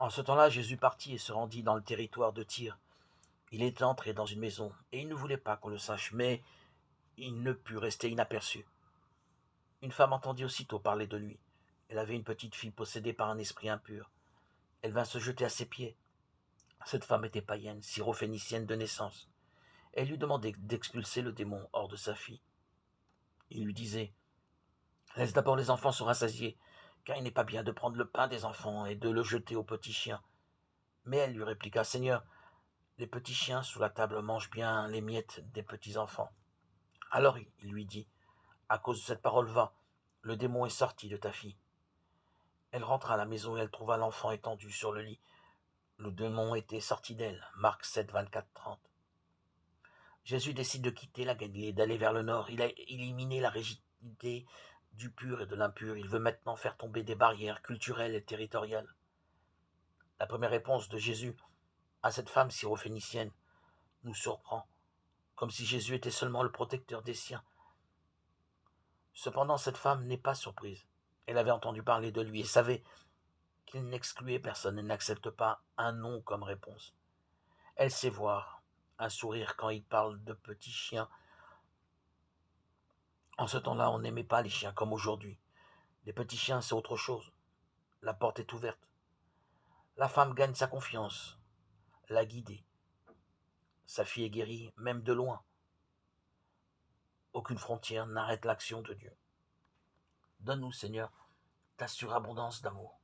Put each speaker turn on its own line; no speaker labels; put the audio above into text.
En ce temps-là, Jésus partit et se rendit dans le territoire de Tyr. Il était entré dans une maison, et il ne voulait pas qu'on le sache, mais il ne put rester inaperçu. Une femme entendit aussitôt parler de lui. Elle avait une petite fille possédée par un esprit impur. Elle vint se jeter à ses pieds. Cette femme était païenne, syrophénicienne de naissance. Elle lui demandait d'expulser le démon hors de sa fille. Il lui disait: Laisse d'abord les enfants se rassasier, car il n'est pas bien de prendre le pain des enfants et de le jeter aux petits chiens. Mais elle lui répliqua: Seigneur, les petits chiens sous la table mangent bien les miettes des petits enfants. Alors il lui dit: À cause de cette parole, va, le démon est sorti de ta fille. Elle rentra à la maison et elle trouva l'enfant étendu sur le lit. Le démon était sorti d'elle. Marc 7, 24, 30. Jésus décide de quitter la Galilée, d'aller vers le nord. Il a éliminé la rigidité du pur et de l'impur. Il veut maintenant faire tomber des barrières culturelles et territoriales. La première réponse de Jésus à cette femme syrophénicienne nous surprend, comme si Jésus était seulement le protecteur des siens. Cependant, cette femme n'est pas surprise. Elle avait entendu parler de lui et savait qu'il n'excluait personne et n'accepte pas un non comme réponse. Elle sait voir un sourire quand il parle de petits chiens. En ce temps-là, on n'aimait pas les chiens comme aujourd'hui. Les petits chiens, c'est autre chose. La porte est ouverte. La femme gagne sa confiance, l'a guidée. Sa fille est guérie, même de loin. Aucune frontière n'arrête l'action de Dieu. Donne-nous, Seigneur, ta surabondance d'amour.